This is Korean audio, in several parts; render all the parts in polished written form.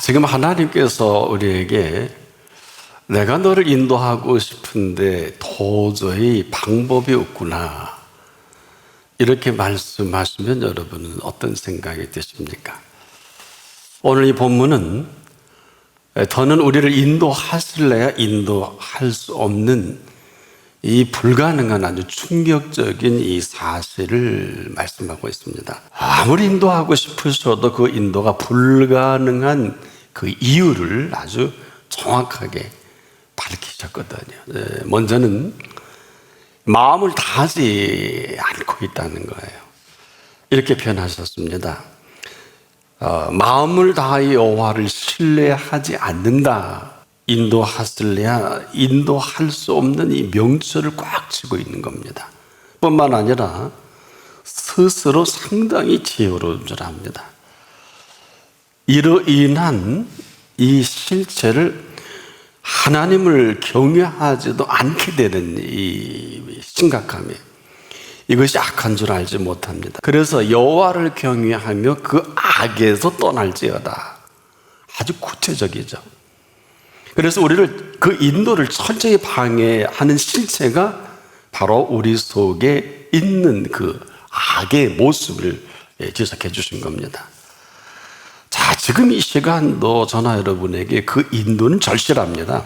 지금 하나님께서 우리에게 내가 너를 인도하고 싶은데 도저히 방법이 없구나, 이렇게 말씀하시면 여러분은 어떤 생각이 드십니까? 오늘 이 본문은 더는 우리를 인도하실래야 인도할 수 없는 이 불가능한 아주 충격적인 이 사실을 말씀하고 있습니다. 아무리 인도하고 싶으셔도 그 인도가 불가능한 그 이유를 아주 정확하게 밝히셨거든요. 먼저는 마음을 다하지 않고 있다는 거예요. 이렇게 표현하셨습니다. 마음을 다하여 여호와를 신뢰하지 않는다. 인도하실래야 인도할 수 없는 이 명철을 꽉 쥐고 있는 겁니다. 뿐만 아니라 스스로 상당히 지혜로운 줄 압니다. 이로 인한 이 실체를 하나님을 경외하지도 않게 되는 이 심각함이, 이것이 악한 줄 알지 못합니다. 그래서 여호와를 경외하며 그 악에서 떠날지어다. 아주 구체적이죠. 그래서 우리를 그 인도를 철저히 방해하는 실체가 바로 우리 속에 있는 그 악의 모습을 지적해 주신 겁니다. 자, 지금 이 시간도 저나 여러분에게 그 인도는 절실합니다.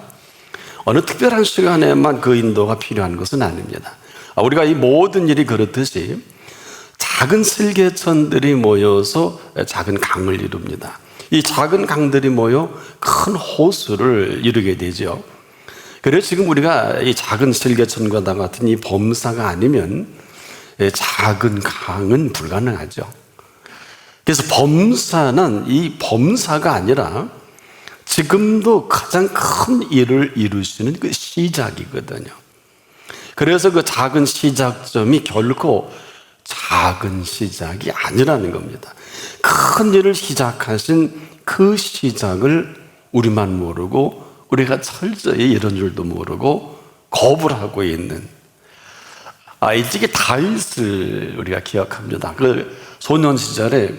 어느 특별한 시간에만 그 인도가 필요한 것은 아닙니다. 우리가 이 모든 일이 그렇듯이 작은 슬개천들이 모여서 작은 강을 이룹니다. 이 작은 강들이 모여 큰 호수를 이루게 되죠. 그래서 지금 우리가 이 작은 슬개천과 같은 이 범사가 아니면 작은 강은 불가능하죠. 그래서 범사는 이 범사가 아니라 지금도 가장 큰 일을 이루시는 그 시작이거든요. 그래서 그 작은 시작점이 결코 작은 시작이 아니라는 겁니다. 큰 일을 시작하신 그 시작을 우리만 모르고, 우리가 철저히 이런 줄도 모르고 거부를 하고 있는, 일찍이 다윗을 우리가 기억합니다. 그 소년 시절에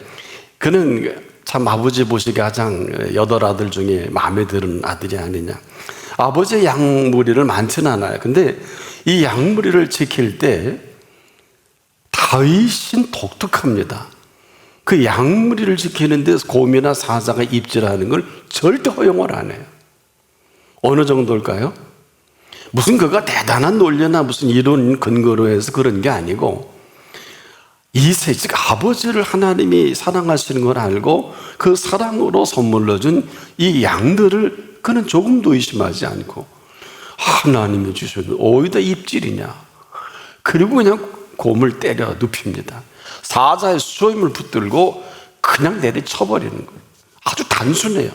그는 참 아버지 보시기에 가장 8아들 중에 마음에 드는 아들이 아니냐. 아버지의 양무리를 많지는 않아요. 근데 이 양무리를 지킬 때 다윗은 독특합니다. 그 양무리를 지키는 데 곰이나 사자가 입질하는 걸 절대 허용을 안 해요. 어느 정도일까요? 무슨 그가 대단한 논리나 무슨 이론 근거로 해서 그런 게 아니고, 이세, 즉 아버지를 하나님이 사랑하시는 걸 알고 그 사랑으로 선물로 준 이 양들을 그는 조금도 의심하지 않고, 하나님이 주셔도 어디다 입질이냐, 그리고 그냥 곰을 때려 눕힙니다. 사자의 수염을 붙들고 그냥 내리쳐버리는 거예요. 아주 단순해요.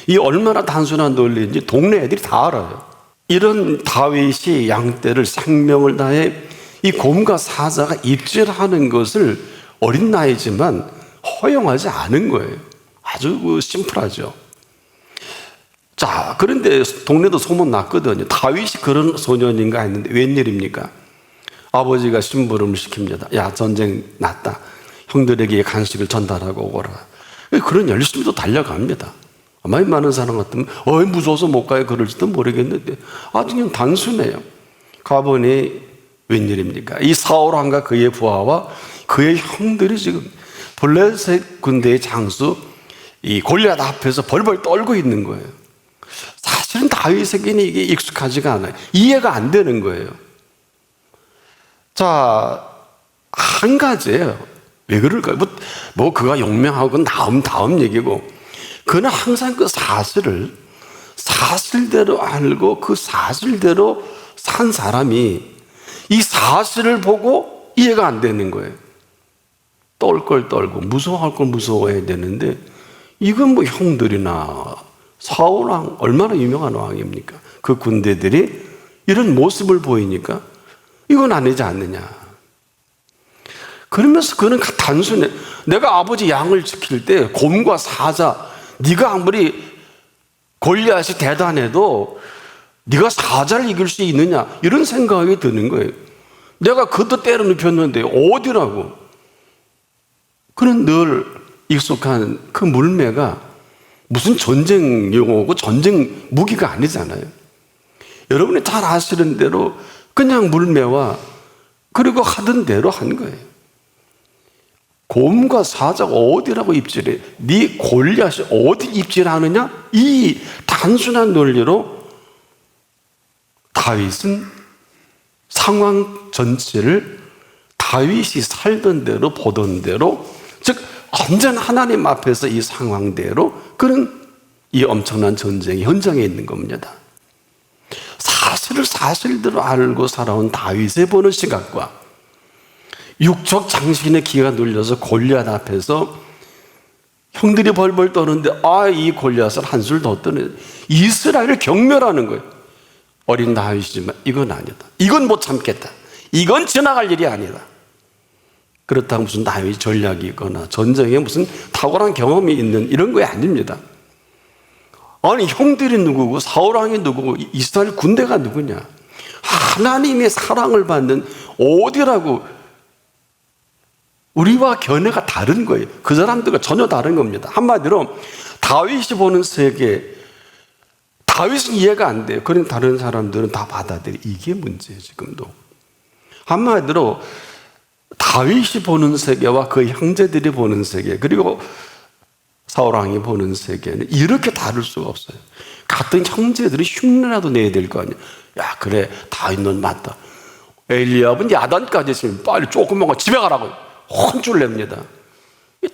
이 얼마나 단순한 논리인지 동네 애들이 다 알아요. 이런 다윗이 양떼를 생명을 다해 이 곰과 사자가 입질하는 것을 어린 나이지만 허용하지 않은 거예요. 아주 심플하죠. 자, 그런데 동네도 소문 났거든요. 다윗이 그런 소년인가 했는데 웬일입니까? 아버지가 심부름을 시킵니다. 야, 전쟁 났다. 형들에게 간식을 전달하고 오거라. 그런 열심히도 달려갑니다. 많이 많은 사람 같으면 무서워서 못 가요 그럴지도 모르겠는데 아주 그냥 단순해요. 가보니 웬일입니까? 이 사울 왕과 그의 부하와 그의 형들이 지금 블레셋 군대의 장수 이 골리앗 앞에서 벌벌 떨고 있는 거예요. 사실은 다윗에게는 이게 익숙하지가 않아요. 이해가 안 되는 거예요. 자, 한 가지예요. 왜 그럴까요? 뭐 그가 용맹하고 다음 얘기고, 그는 항상 그 사실을 사실대로 알고 그 사실대로 산 사람이 이 사실을 보고 이해가 안 되는 거예요. 떨 걸 떨고 무서워할 걸 무서워해야 되는데, 이건 뭐 형들이나 사울 왕, 얼마나 유명한 왕입니까? 그 군대들이 이런 모습을 보이니까 이건 아니지 않느냐. 그러면서 그는 단순해. 내가 아버지 양을 지킬 때 곰과 사자, 네가 아무리 골리앗이 대단해도 네가 사자를 이길 수 있느냐, 이런 생각이 드는 거예요. 내가 그것도 때려 눕혔는데 어디라고. 그는 늘 익숙한 그 물매가 무슨 전쟁 용어고 전쟁 무기가 아니잖아요. 여러분이 잘 아시는 대로 그냥 물매와 그리고 하던 대로 한 거예요. 곰과 사자가 어디라고 입질해? 네 골리앗이 어디 입질하느냐? 이 단순한 논리로 다윗은 상황 전체를 다윗이 살던 대로 보던 대로, 즉 완전 하나님 앞에서 이 상황대로 그런 이 엄청난 전쟁의 현장에 있는 겁니다. 사실을 사실대로 알고 살아온 다윗의 보는 시각과 육적 장신의 기가 눌려서 골리앗 앞에서 형들이 벌벌 떠는데 이 골리앗을 한술 더 떠네. 이스라엘을 경멸하는 거예요. 어린 다윗이지만 이건 아니다. 이건 못 참겠다. 이건 지나갈 일이 아니다. 그렇다고 무슨 다윗 전략이 있거나 전쟁에 무슨 탁월한 경험이 있는 이런 거 아닙니다. 아니 형들이 누구고 사울왕이 누구고 이스라엘 군대가 누구냐? 하나님의 사랑을 받는 어디라고 우리와 견해가 다른 거예요. 그 사람들과 전혀 다른 겁니다. 한마디로 다윗이 보는 세계, 다윗은 이해가 안 돼요. 그런 다른 사람들은 다 받아들여. 이게 문제예요, 지금도. 한마디로 다윗이 보는 세계와 그 형제들이 보는 세계, 그리고 사울왕이 보는 세계는 이렇게 다를 수가 없어요. 같은 형제들이 흉내라도 내야 될 거 아니에요. 야, 그래, 다윗 넌 맞다. 엘리압은 야단까지 있으면 빨리 조금만 가 집에 가라고 혼쭐 냅니다.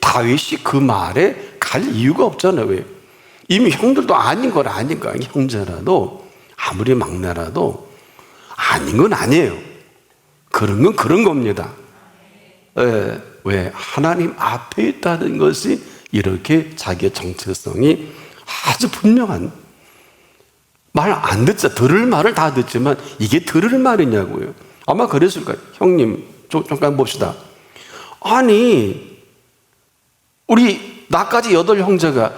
다윗이 그 말에 갈 이유가 없잖아요. 왜? 이미 형들도 아닌 걸 아니까. 형제라도 아무리 막내라도 아닌 건 아니에요. 그런 건 그런 겁니다. 왜? 하나님 앞에 있다는 것이 이렇게 자기의 정체성이 아주 분명한, 말 안 듣자. 들을 말을 다 듣지만 이게 들을 말이냐고요. 아마 그랬을 거예요. 형님, 잠깐 봅시다. 아니, 우리 나까지 8 형제가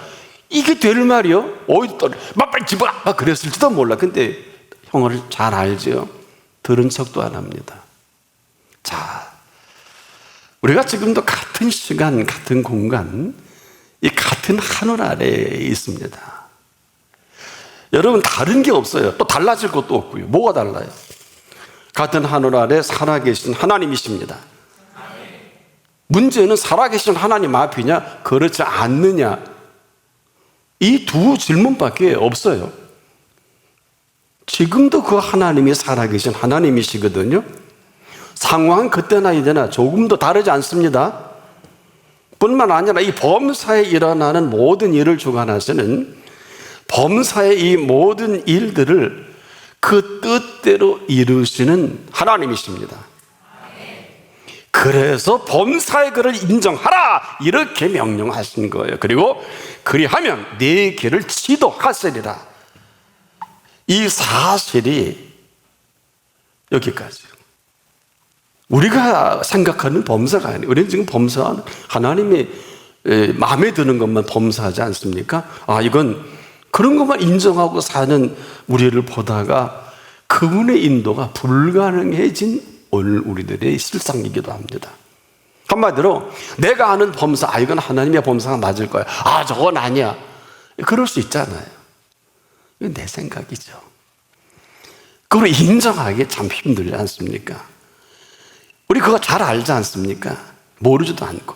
이게 될 말이요? 어디 떨어? 빨리 집어라! 막 그랬을지도 몰라. 근데 형을 잘 알죠. 들은 척도 안 합니다. 자, 우리가 지금도 같은 시간, 같은 공간, 이 같은 하늘 아래에 있습니다. 여러분, 다른 게 없어요. 또 달라질 것도 없고요. 뭐가 달라요? 같은 하늘 아래 살아계신 하나님이십니다. 문제는 살아계신 하나님 앞이냐, 그렇지 않느냐, 이 두 질문밖에 없어요. 지금도 그 하나님이 살아계신 하나님이시거든요. 상황은 그때나 이제나 조금 더 다르지 않습니다. 뿐만 아니라 이 범사에 일어나는 모든 일을 주관하시는, 범사의 이 모든 일들을 그 뜻대로 이루시는 하나님이십니다. 그래서 범사의 그를 인정하라 이렇게 명령하신 거예요. 그리고 그리하면 네 길을 지도하시리라. 이 사실이 여기까지. 우리가 생각하는 범사가 아니에요. 우리는 지금 범사, 하나님이 마음에 드는 것만 범사하지 않습니까? 이건 그런 것만 인정하고 사는 우리를 보다가 그분의 인도가 불가능해진 오늘 우리들의 실상이기도 합니다. 한마디로 내가 아는 범사, 이건 하나님의 범사가 맞을 거야. 저건 아니야. 그럴 수 있잖아요. 이건 내 생각이죠. 그걸 인정하기 참 힘들지 않습니까? 우리 그거 잘 알지 않습니까? 모르지도 않고.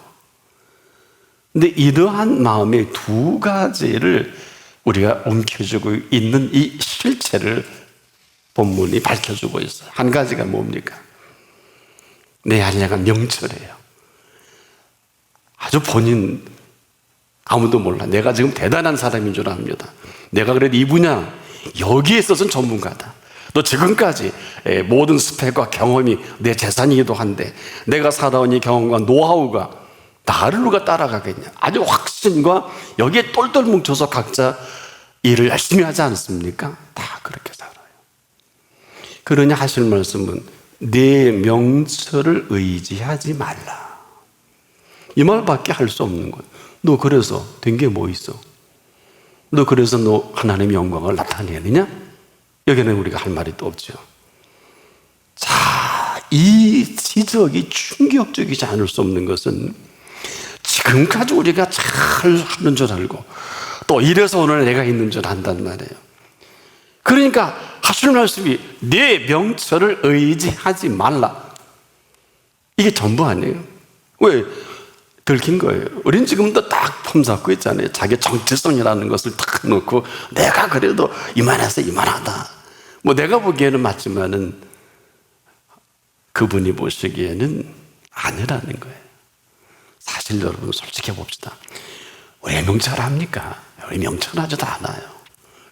근데 이러한 마음의 두 가지를 우리가 움켜쥐고 있는 이 실체를 본문이 밝혀주고 있어요. 한 가지가 뭡니까? 내 아내가 명철해요. 아주 본인 아무도 몰라. 내가 지금 대단한 사람인 줄 압니다. 내가 그래도 이 분야 여기에 있어서는 전문가다. 너 지금까지 모든 스펙과 경험이 내 재산이기도 한데 내가 살아온 이 경험과 노하우가 나를 누가 따라가겠냐. 아주 확신과 여기에 똘똘 뭉쳐서 각자 일을 열심히 하지 않습니까? 다 그렇게 살아요. 그러니 하실 말씀은 내 명철을 의지하지 말라. 이 말밖에 할 수 없는 거예요. 너 그래서 된 게 뭐 있어? 너 그래서 너 하나님의 영광을 나타내느냐? 여기는 우리가 할 말이 또 없죠. 자, 이 지적이 충격적이지 않을 수 없는 것은 지금까지 우리가 잘 하는 줄 알고 또 이래서 오늘 내가 있는 줄 안단 말이에요. 그러니까 하시는 말씀이 내 명철을 의지하지 말라. 이게 전부 아니에요. 왜? 들킨 거예요. 우린 지금도 딱 폼잡고 있잖아요. 자기 정체성이라는 것을 탁 놓고 내가 그래도 이만해서 이만하다. 뭐 내가 보기에는 맞지만은 그분이 보시기에는 아니라는 거예요. 사실 여러분 솔직히 봅시다. 우리가 명철합니까? 우리 명철하지도 않아요.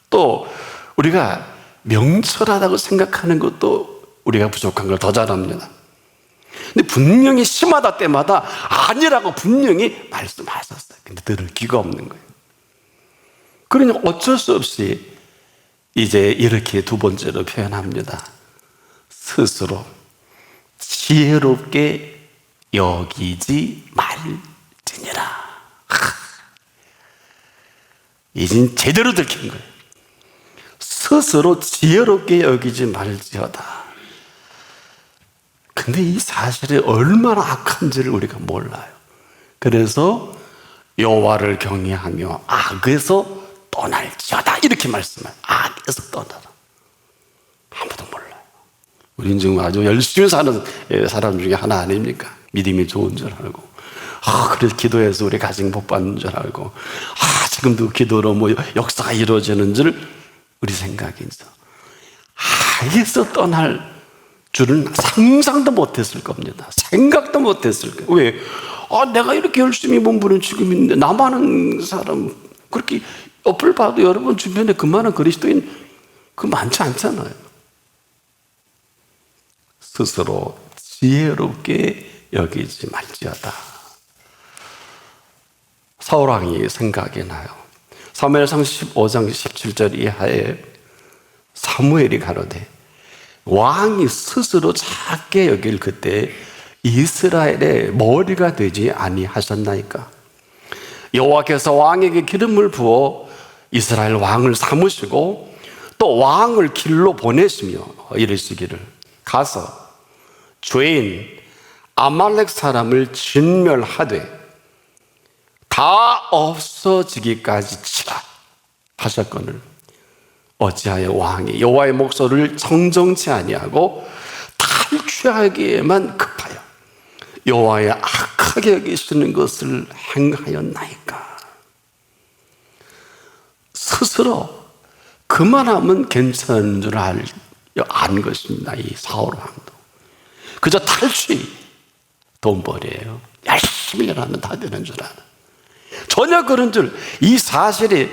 또 우리가 명철하다고 생각하는 것도 우리가 부족한 걸 더 잘합니다. 근데 분명히 심하다 때마다 아니라고 분명히 말씀하셨어요. 근데 들을 귀가 없는 거예요. 그러니 어쩔 수 없이 이제 이렇게 두 번째로 표현합니다. 스스로 지혜롭게 여기지 말지니라. 이젠 제대로 들킨 거예요. 스스로 지혜롭게 여기지 말지어다. 근데 이 사실이 얼마나 악한지를 우리가 몰라요. 그래서 여호와를 경외하며 악에서 떠날지어다 이렇게 말씀해요. 악에서 떠나라. 아무도 몰라요. 우린 지금 아주 열심히 사는 사람 중에 하나 아닙니까? 믿음이 좋은 줄 알고, 그래서 기도해서 우리 가정 복 받는 줄 알고, 지금도 기도로 뭐 역사가 이루어지는 줄 우리 생각이죠. 악에서 떠날 줄은 상상도 못했을 겁니다. 생각도 못했을 거예요. 왜? 내가 이렇게 열심히 몸부림 치고 있는데 나만한 사람 그렇게 옆을 봐도 여러분 주변에 그만한 그리스도인 그 많지 않잖아요. 스스로 지혜롭게 여기지 말지어다. 사울왕이 생각이 나요. 사무엘상 15장 17절 이하에 사무엘이 가로되 왕이 스스로 작게 여길 그때 이스라엘의 머리가 되지 아니하셨나이까. 여호와께서 왕에게 기름을 부어 이스라엘 왕을 삼으시고 또 왕을 길로 보내시며 이르시기를 가서 죄인 아말렉 사람을 진멸하되 다 없어지기까지 치라 하셨거늘 어찌하여 왕이 여호와의 목소리를 청정치 아니하고 탈취하기에만 급하여 여호와의 악하게 여기시는 것을 행하였나이까. 스스로 그만하면 괜찮은 줄 안 것입니다. 이 사울 왕도 그저 탈취, 돈벌이에요. 열심히 일하면 다 되는 줄 아는, 전혀 그런 줄, 이 사실이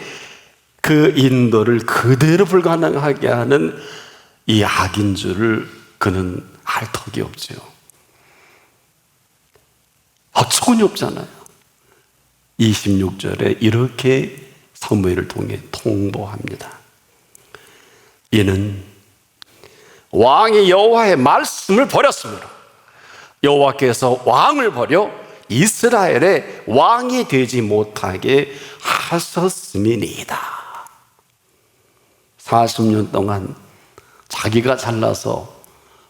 그 인도를 그대로 불가능하게 하는 이 악인 줄을 그는 알 턱이 없죠. 어처구니 없잖아요. 26절에 이렇게 사무엘을 통해 통보합니다. 이는 왕이 여호와의 말씀을 버렸으므로 여호와께서 왕을 버려 이스라엘의 왕이 되지 못하게 하셨음이니이다. 40년 동안 자기가 잘나서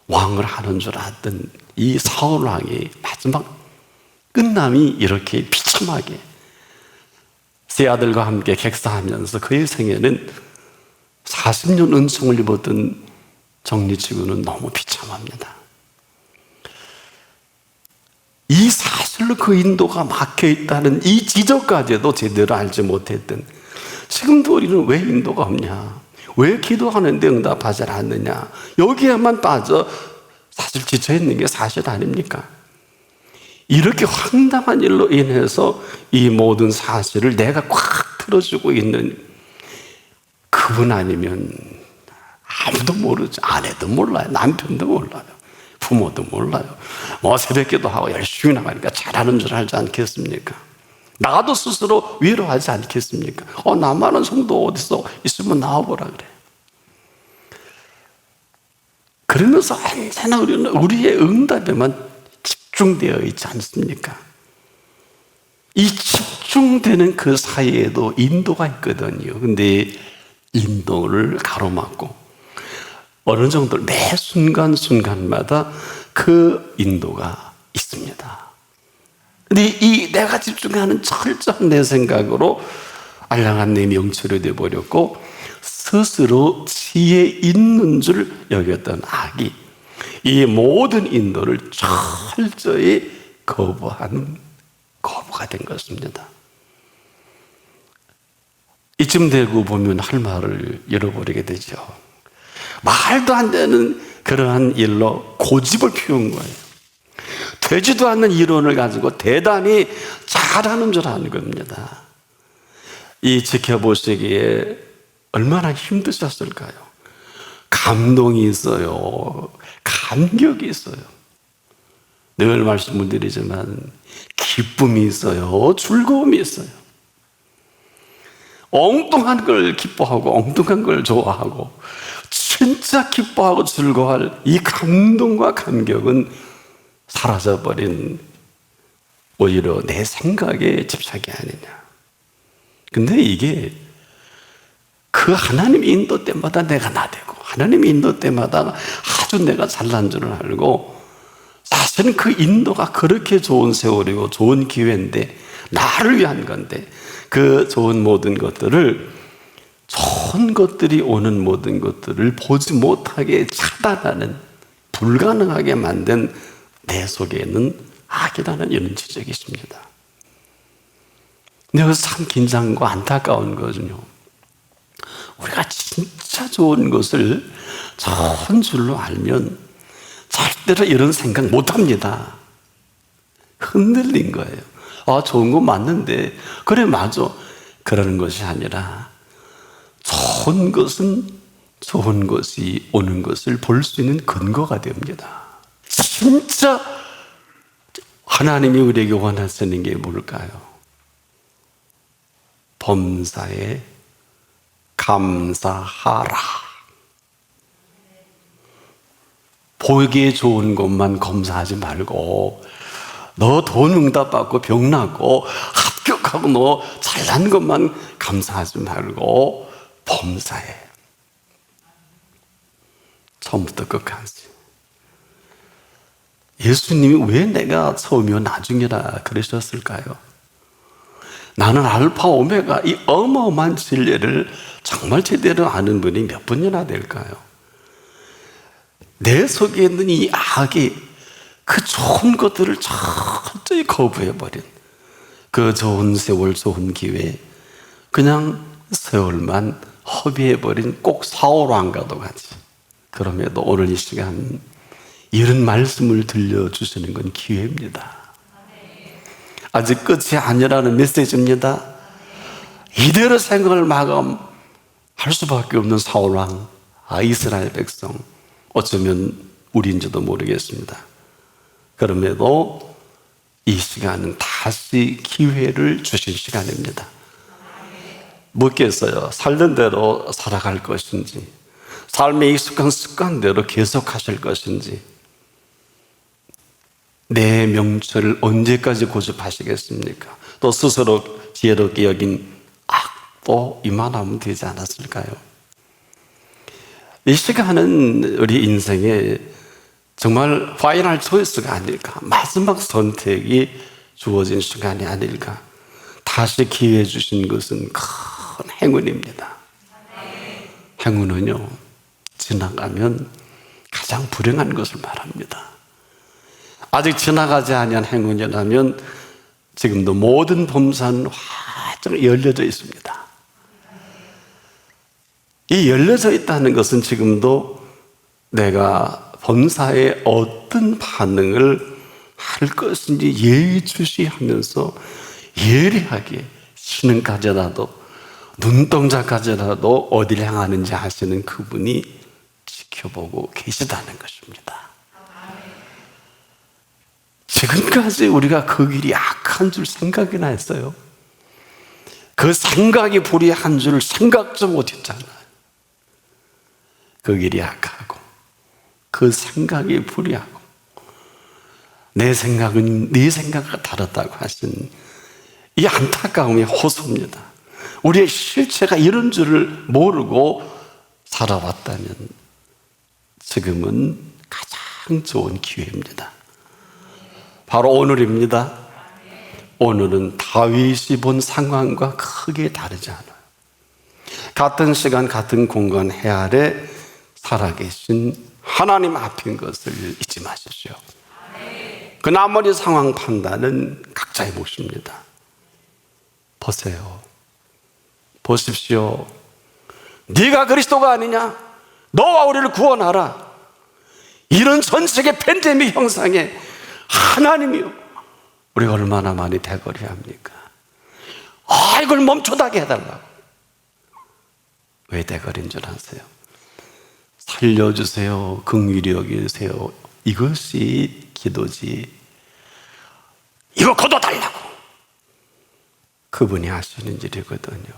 왕을 하는 줄 알았던 이 사울 왕이 마지막 끝남이 이렇게 비참하게 세 아들과 함께 객사하면서 그의 생애는 40년 은총을 입었던 정리치고는 너무 비참합니다. 이 사실로 그 인도가 막혀있다는 이 지적까지도 제대로 알지 못했던, 지금도 우리는 왜 인도가 없냐, 왜 기도하는데 응답하지 않느냐, 여기에만 빠져 사실 지쳐있는 게 사실 아닙니까? 이렇게 황당한 일로 인해서 이 모든 사실을 내가 꽉 틀어주고 있는 그분 아니면 아무도 모르죠. 아내도 몰라요. 남편도 몰라요. 부모도 몰라요. 뭐 새벽기도 하고 열심히 나가니까 잘하는 줄 알지 않겠습니까? 나도 스스로 위로하지 않겠습니까? 나만한 성도 어디서 있으면 나와보라 그래. 그러면서 언제나 우리는 우리의 응답에만 집중되어 있지 않습니까? 이 집중되는 그 사이에도 인도가 있거든요. 근데 인도를 가로막고 어느 정도 매 순간순간마다 그 인도가 있습니다. 근데 이 내가 집중하는 철저한 내 생각으로 알량한 내 명철이 되어버렸고 스스로 지혜 있는 줄 여겼던 악이 이 모든 인도를 철저히 거부하는 거부가 된 것입니다. 이쯤 되고 보면 할 말을 잃어버리게 되죠. 말도 안 되는 그러한 일로 고집을 피운 거예요. 되지도 않는 이론을 가지고 대단히 잘하는 줄 아는 겁니다. 이 지켜보시기에 얼마나 힘드셨을까요? 감동이 있어요. 감격이 있어요. 늘 말씀을 드리지만 기쁨이 있어요. 즐거움이 있어요. 엉뚱한 걸 기뻐하고 엉뚱한 걸 좋아하고 진짜 기뻐하고 즐거워할 이 감동과 감격은 사라져버린 오히려 내 생각에 집착이 아니냐. 근데 이게 그 하나님 인도 때마다 내가 나대고 하나님 인도 때마다 아주 내가 잘난 줄을 알고 사실은 그 인도가 그렇게 좋은 세월이고 좋은 기회인데 나를 위한 건데 그 좋은 모든 것들을 좋은 것들이 오는 모든 것들을 보지 못하게 차단하는 불가능하게 만든 내 속에는 악이라는 이런 지적이 있습니다. 근데 그래서 참 긴장과 안타까운 거거든요. 우리가 진짜 좋은 것을 좋은 줄로 알면 절대로 이런 생각 못 합니다. 흔들린 거예요. 아, 좋은 거 맞는데, 그래, 맞아. 그러는 것이 아니라, 좋은 것은 좋은 것이 오는 것을 볼 수 있는 근거가 됩니다. 진짜 하나님이 우리에게 원하시는 게 뭘까요? 범사에 감사하라. 보기에 좋은 것만 검사하지 말고 너 돈 응답받고 병나고 합격하고 너 잘난 것만 감사하지 말고 범사에 처음부터 끝까지. 예수님이 왜 내가 처음이요 나중이라 그러셨을까요? 나는 알파 오메가 이 어마어마한 진리를 정말 제대로 아는 분이 몇 분이나 될까요? 내 속에 있는 이 악이 그 좋은 것들을 철저히 거부해버린 그 좋은 세월, 좋은 기회, 그냥 세월만 허비해버린 꼭 사울왕과도 같이. 그럼에도 오늘 이 시간 이런 말씀을 들려주시는 건 기회입니다. 아직 끝이 아니라는 메시지입니다. 이대로 생각을 마감할 수밖에 없는 사울왕, 이스라엘 백성, 어쩌면 우리인지도 모르겠습니다. 그럼에도 이 시간은 다시 기회를 주신 시간입니다. 묻겠어요. 살던 대로 살아갈 것인지, 삶의 익숙한 습관대로 계속하실 것인지, 내 명철을 언제까지 고집하시겠습니까? 또 스스로 지혜롭게 여긴 악도 이만하면 되지 않았을까요? 이 시간은 우리 인생에 정말 파이널 초이스가 아닐까, 마지막 선택이 주어진 시간이 아닐까. 다시 기회 주신 것은 큰 행운입니다. 행운은요, 지나가면 가장 불행한 것을 말합니다. 아직 지나가지 아니한 행운이라면 지금도 모든 범사는 활짝 열려져 있습니다. 이 열려져 있다는 것은 지금도 내가 범사에 어떤 반응을 할 것인지 예의주시하면서 예리하게 신음까지라도 눈동자까지라도 어디를 향하는지 아시는 그분이 지켜보고 계시다는 것입니다. 지금까지 우리가 그 길이 악한 줄 생각이나 했어요. 그 생각이 불의한 줄 생각도 못했잖아요. 그 길이 악하고 그 생각이 불의하고 내 생각은 네 생각과 다르다고 하신 이 안타까움이 호소입니다. 우리의 실체가 이런 줄을 모르고 살아왔다면 지금은 가장 좋은 기회입니다. 바로 오늘입니다. 오늘은 다윗이 본 상황과 크게 다르지 않아요. 같은 시간 같은 공간 해 아래 살아계신 하나님 앞인 것을 잊지 마십시오. 그 나머지 상황 판단은 각자의 몫입니다. 보세요. 보십시오. 네가 그리스도가 아니냐? 너와 우리를 구원하라. 이런 전 세계 팬데믹 형상에 하나님이요, 우리가 얼마나 많이 대거리 합니까? 이걸 멈춰다게 해달라고. 왜 대거리인 줄 아세요? 살려주세요, 긍휼히 여기세요, 이것이 기도지, 이거 거둬달라고 그분이 하시는 일이거든요.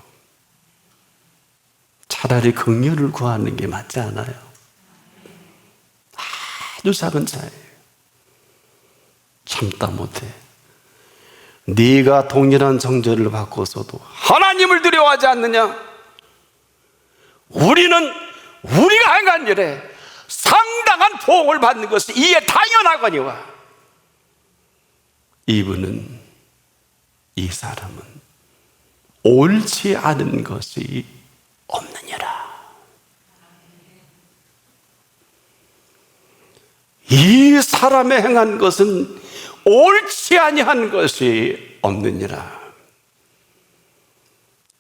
차라리 긍휼을 구하는 게 맞지 않아요? 아주 작은 차이예요. 참다 못해. 네가 동일한 정죄를 받고서도 하나님을 두려워하지 않느냐? 우리는 우리가 행한 일에 상당한 보응을 받는 것이 이에 당연하거니와 이분은, 이 사람은 옳지 않은 것이 없느니라. 이 사람의 행한 것은 옳지 아니한 것이 없느니라.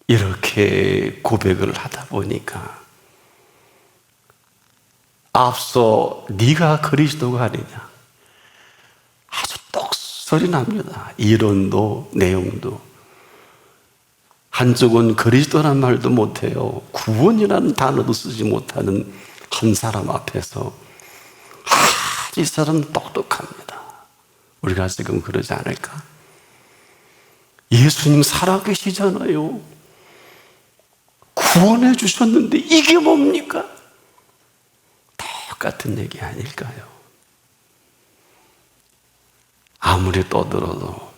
이렇게 고백을 하다 보니까 앞서 네가 그리스도가 아니냐, 아주 똑소리 납니다. 이론도 내용도. 한쪽은 그리스도란 말도 못해요. 구원이라는 단어도 쓰지 못하는 한 사람 앞에서 이 사람은 똑똑합니다. 우리가 지금 그러지 않을까? 예수님 살아계시잖아요. 구원해 주셨는데 이게 뭡니까? 똑같은 얘기 아닐까요? 아무리 떠들어도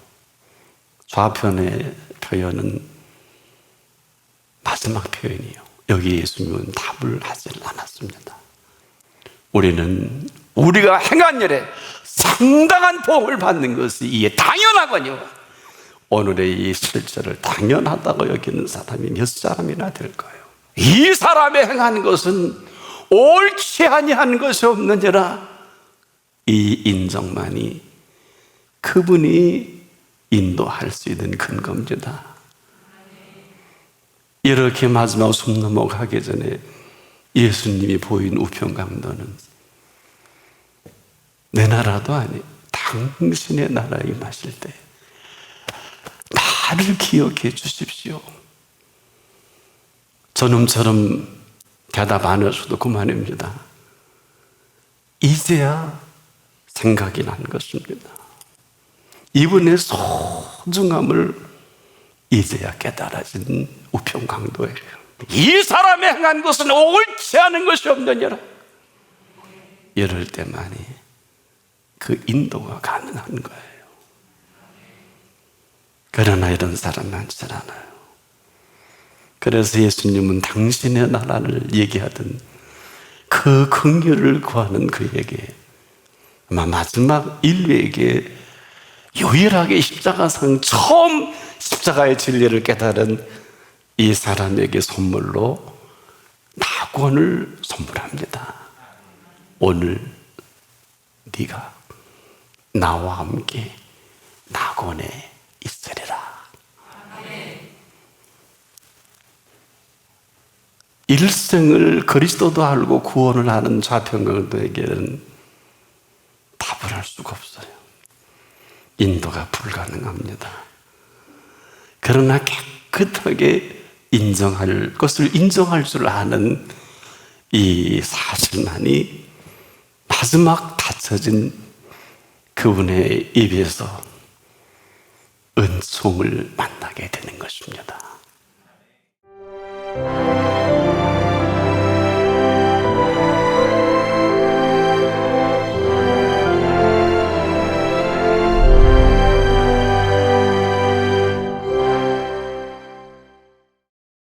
좌편의 표현은 마지막 표현이에요. 여기 예수님은 답을 하지 않았습니다. 우리는 우리가 행한 일에 상당한 보응을 받는 것이 이에 당연하거니와 오늘의 이 실제를 당연하다고 여기는 사람이 몇 사람이나 될까요? 이 사람의 행한 것은 옳지 아니한 것이 없느니라. 이 인정만이 그분이 인도할 수 있는 근거입니다. 이렇게 마지막 숨 넘어가기 전에 예수님이 보인 우편강도는 내 나라도 아니 당신의 나라에 임하실 때 나를 기억해 주십시오. 저놈처럼 대답 안 하셔도 그만입니다. 이제야 생각이 난 것입니다. 이분의 소중함을 이제야 깨달아진 우편강도예요. 이 사람이 행한 것은 옳지 않은 것이 없느니라. 이럴 때만이 그 인도가 가능한 거예요. 그러나 이런 사람 많지 않아요. 그래서 예수님은 당신의 나라를 얘기하던 그 긍휼을 구하는 그에게 아마 마지막 인류에게 유일하게 십자가상 처음 십자가의 진리를 깨달은 이 사람에게 선물로 낙원을 선물합니다. 오늘 네가 나와 함께 낙원에 있으리라. 일생을 그리스도도 알고 구원을 하는 좌편강도에게는 답을 할 수가 없어요. 인도가 불가능합니다. 그러나 깨끗하게 인정할 것을 인정할 줄 아는 이 사실만이 마지막 닫혀진 그분의 입에서 은총을 만나게 되는 것입니다.